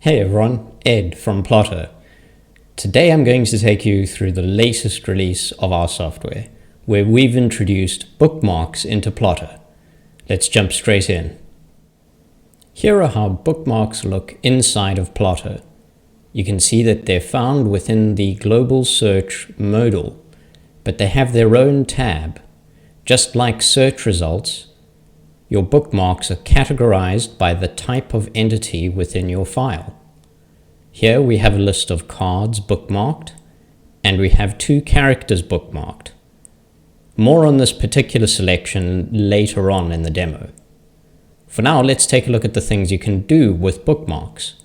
Hey everyone, Ed from Plottr. Today I'm going to take you through the latest release of our software, where we've introduced bookmarks into Plottr. Let's jump straight in. Here are how bookmarks look inside of Plottr. You can see that they're found within the global search modal, but they have their own tab. Just like search results, your bookmarks are categorized by the type of entity within your file. Here we have a list of cards bookmarked, and we have 2 characters bookmarked. More on this particular selection later on in the demo. For now, let's take a look at the things you can do with bookmarks.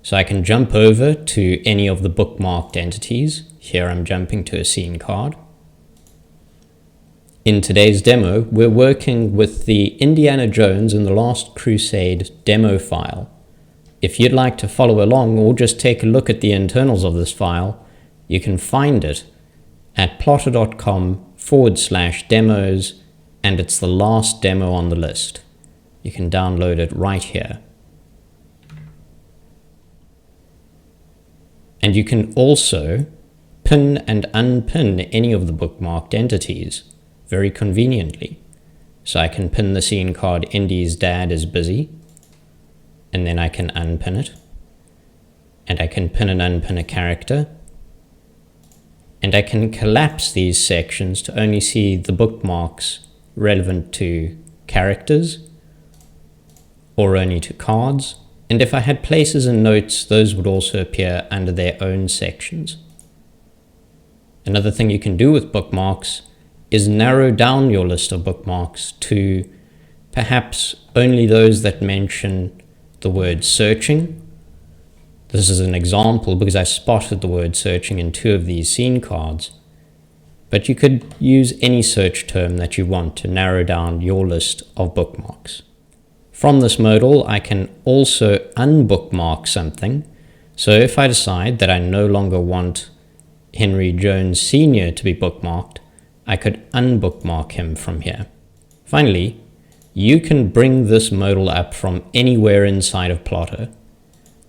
So I can jump over to any of the bookmarked entities. Here I'm jumping to a scene card. In today's demo, we're working with the Indiana Jones and the Last Crusade demo file. If you'd like to follow along or just take a look at the internals of this file, you can find it at plottr.com/demos, and it's the last demo on the list. You can download it right here. And you can also pin and unpin any of the bookmarked entities very conveniently. So I can pin the scene card Indy's dad is busy, and then I can unpin it. And I can pin and unpin a character. And I can collapse these sections to only see the bookmarks relevant to characters or only to cards. And if I had places and notes, those would also appear under their own sections. Another thing you can do with bookmarks is narrow down your list of bookmarks to perhaps only those that mention the word searching. This is an example because I spotted the word searching in 2 of these scene cards. But you could use any search term that you want to narrow down your list of bookmarks. From this modal, I can also unbookmark something. So if I decide that I no longer want Henry Jones Sr. to be bookmarked, I could unbookmark him from here. Finally, you can bring this modal up from anywhere inside of Plottr.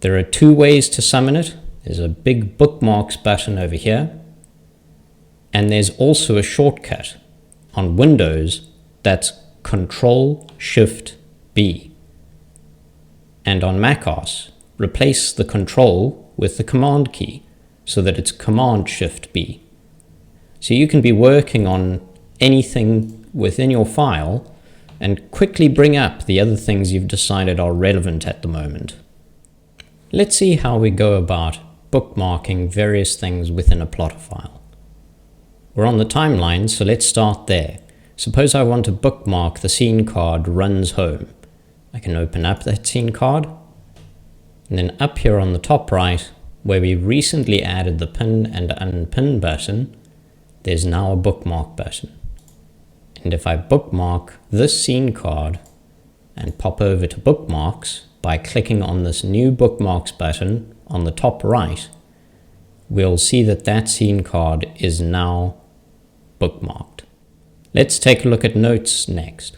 There are 2 ways to summon it. There's a big bookmarks button over here, and there's also a shortcut on Windows that's Control-Shift-B. And on macOS, replace the Control with the Command key so that it's Command-Shift-B. So you can be working on anything within your file and quickly bring up the other things you've decided are relevant at the moment. Let's see how we go about bookmarking various things within a Plottr file. We're on the timeline, so let's start there. Suppose I want to bookmark the scene card Runs Home. I can open up that scene card, and then up here on the top right, where we recently added the pin and unpin button, there's now a bookmark button. And if I bookmark this scene card and pop over to bookmarks by clicking on this new bookmarks button on the top right, we'll see that that scene card is now bookmarked. Let's take a look at notes next.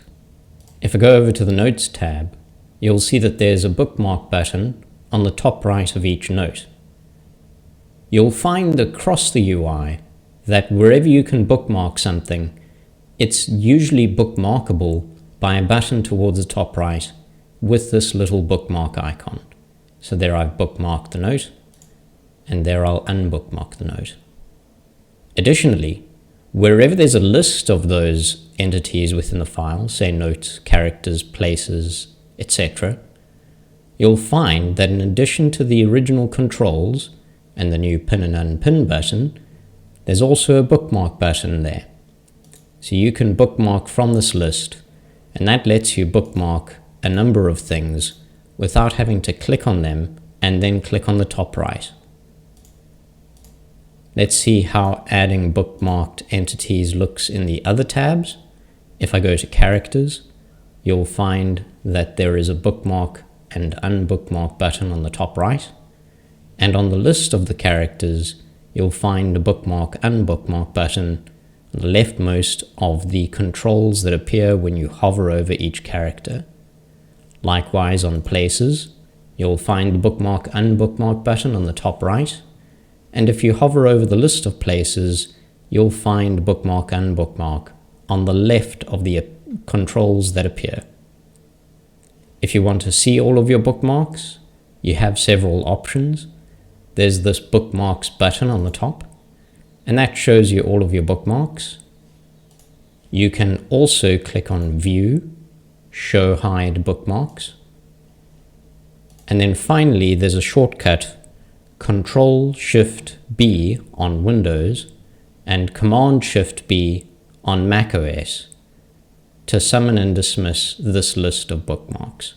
If I go over to the notes tab, you'll see that there's a bookmark button on the top right of each note. You'll find across the UI that wherever you can bookmark something, it's usually bookmarkable by a button towards the top right with this little bookmark icon. So there I've bookmarked the note, and there I'll unbookmark the note. Additionally, wherever there's a list of those entities within the file, say notes, characters, places, etc., you'll find that in addition to the original controls and the new pin and unpin button, there's also a bookmark button there. So you can bookmark from this list, and that lets you bookmark a number of things without having to click on them and then click on the top right. Let's see how adding bookmarked entities looks in the other tabs. If I go to characters, you'll find that there is a bookmark and unbookmark button on the top right. And on the list of the characters, you'll find a bookmark unbookmark button on the leftmost of the controls that appear when you hover over each character. Likewise on places, you'll find the bookmark unbookmark button on the top right. And if you hover over the list of places, you'll find bookmark unbookmark on the left of the controls that appear. If you want to see all of your bookmarks, you have several options. There's this bookmarks button on the top, and that shows you all of your bookmarks. You can also click on View, Show Hide Bookmarks. And then finally, there's a shortcut, Control-Shift-B on Windows and Command-Shift-B on macOS, to summon and dismiss this list of bookmarks.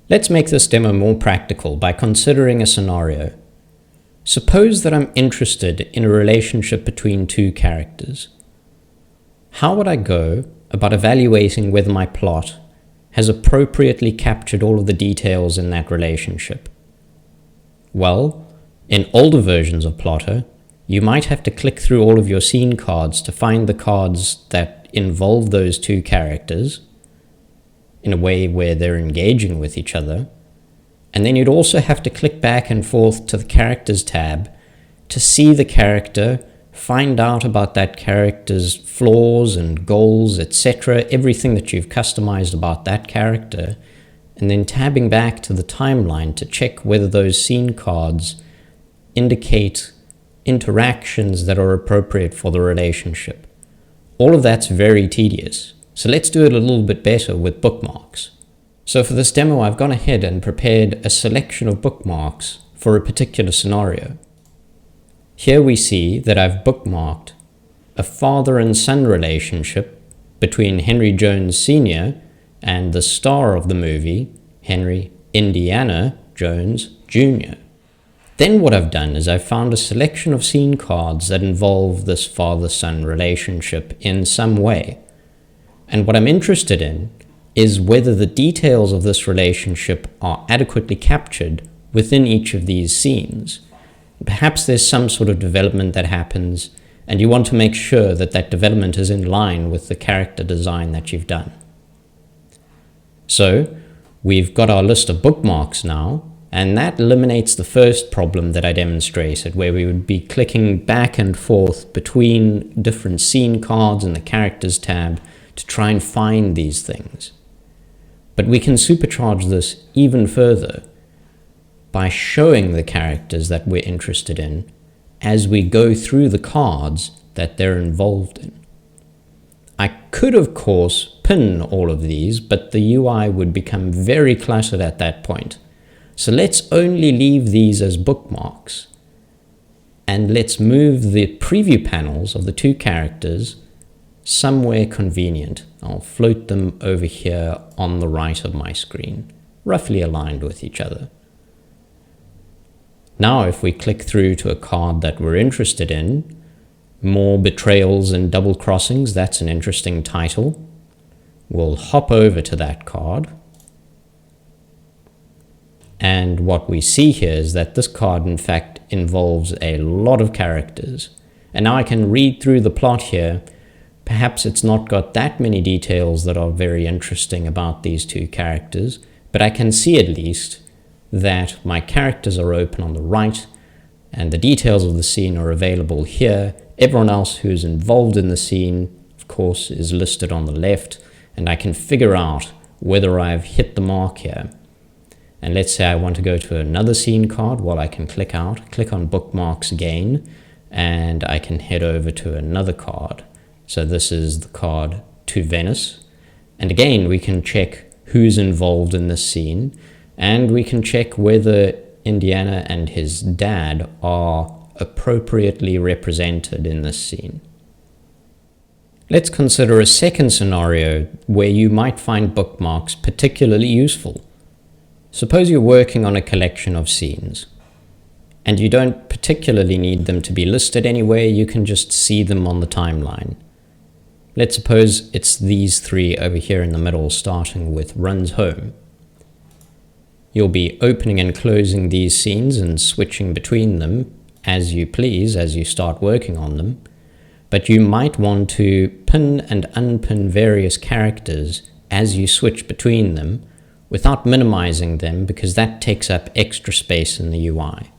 Let's make this demo more practical by considering a scenario. Suppose that I'm interested in a relationship between two characters. How would I go about evaluating whether my plot has appropriately captured all of the details in that relationship? Well, in older versions of Plottr, you might have to click through all of your scene cards to find the cards that involve those two characters in a way where they're engaging with each other. And then you'd also have to click back and forth to the Characters tab to see the character, find out about that character's flaws and goals, etc., everything that you've customized about that character, and then tabbing back to the timeline to check whether those scene cards indicate interactions that are appropriate for the relationship. All of that's very tedious, so let's do it a little bit better with bookmarks. So for this demo, I've gone ahead and prepared a selection of bookmarks for a particular scenario. Here we see that I've bookmarked a father and son relationship between Henry Jones Sr. and the star of the movie, Henry Indiana Jones Jr. Then what I've done is I've found a selection of scene cards that involve this father-son relationship in some way. And what I'm interested in is whether the details of this relationship are adequately captured within each of these scenes. Perhaps there's some sort of development that happens, and you want to make sure that that development is in line with the character design that you've done. So we've got our list of bookmarks now, and that eliminates the first problem that I demonstrated, where we would be clicking back and forth between different scene cards in the Characters tab to try and find these things. But we can supercharge this even further by showing the characters that we're interested in as we go through the cards that they're involved in. I could, of course, pin all of these, but the UI would become very cluttered at that point. So let's only leave these as bookmarks, and let's move the preview panels of the two characters somewhere convenient. I'll float them over here on the right of my screen, roughly aligned with each other. Now if we click through to a card that we're interested in, More Betrayals and Double Crossings, that's an interesting title. We'll hop over to that card. And what we see here is that this card in fact involves a lot of characters. And now I can read through the plot here. Perhaps it's not got that many details that are very interesting about these two characters, but I can see at least that my characters are open on the right and the details of the scene are available here. Everyone else who's involved in the scene, of course, is listed on the left, and I can figure out whether I've hit the mark here. And let's say I want to go to another scene card. Well, I can click on Bookmarks again, and I can head over to another card. So this is the card To Venice. And again, we can check who's involved in this scene, and we can check whether Indiana and his dad are appropriately represented in this scene. Let's consider a second scenario where you might find bookmarks particularly useful. Suppose you're working on a collection of scenes, and you don't particularly need them to be listed anywhere, you can just see them on the timeline. Let's suppose it's these three over here in the middle, starting with Runs Home. You'll be opening and closing these scenes and switching between them as you please as you start working on them, but you might want to pin and unpin various characters as you switch between them, without minimizing them, because that takes up extra space in the UI.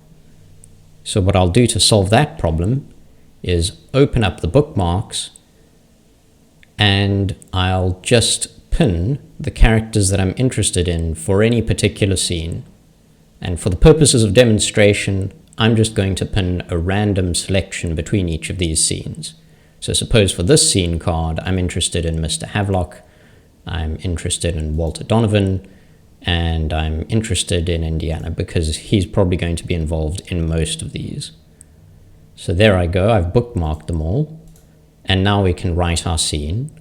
So what I'll do to solve that problem is open up the bookmarks, and I'll just pin the characters that I'm interested in for any particular scene. And for the purposes of demonstration, I'm just going to pin a random selection between each of these scenes. So suppose for this scene card, I'm interested in Mr. Havelock, I'm interested in Walter Donovan, and I'm interested in Indiana because he's probably going to be involved in most of these. So there I go, I've bookmarked them all, and now we can write our scene.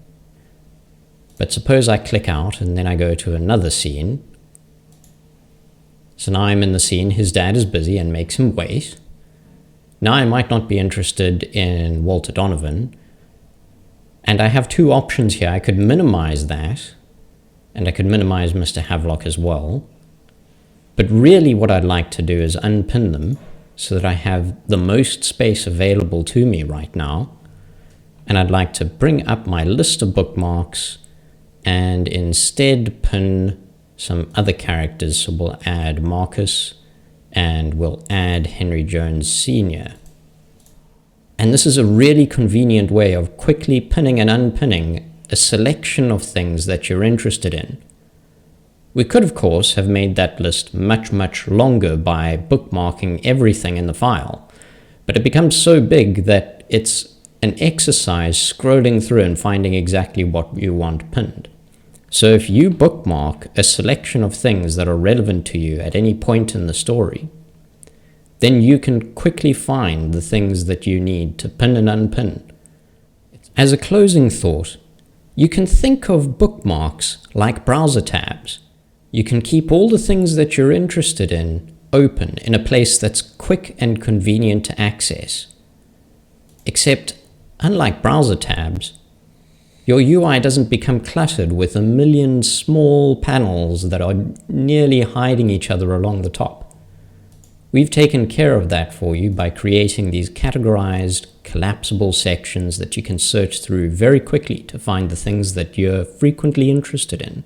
But suppose I click out and then I go to another scene. So now I'm in the scene, his dad is busy, and makes him wait. Now I might not be interested in Walter Donovan, and I have two options here. I could minimize that, and I could minimize Mr. Havelock as well. But really what I'd like to do is unpin them so that I have the most space available to me right now. And I'd like to bring up my list of bookmarks and instead pin some other characters. So we'll add Marcus and we'll add Henry Jones Sr. And this is a really convenient way of quickly pinning and unpinning a selection of things that you're interested in. We could, of course, have made that list much, much longer by bookmarking everything in the file, but it becomes so big that it's an exercise scrolling through and finding exactly what you want pinned. So if you bookmark a selection of things that are relevant to you at any point in the story, then you can quickly find the things that you need to pin and unpin. As a closing thought, you can think of bookmarks like browser tabs. You can keep all the things that you're interested in open in a place that's quick and convenient to access. Except, unlike browser tabs, your UI doesn't become cluttered with a million small panels that are nearly hiding each other along the top. We've taken care of that for you by creating these categorized, collapsible sections that you can search through very quickly to find the things that you're frequently interested in.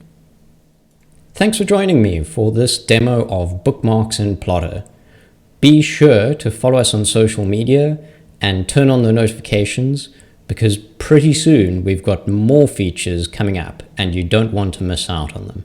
Thanks for joining me for this demo of Bookmarks in Plottr. Be sure to follow us on social media and turn on the notifications, because pretty soon we've got more features coming up and you don't want to miss out on them.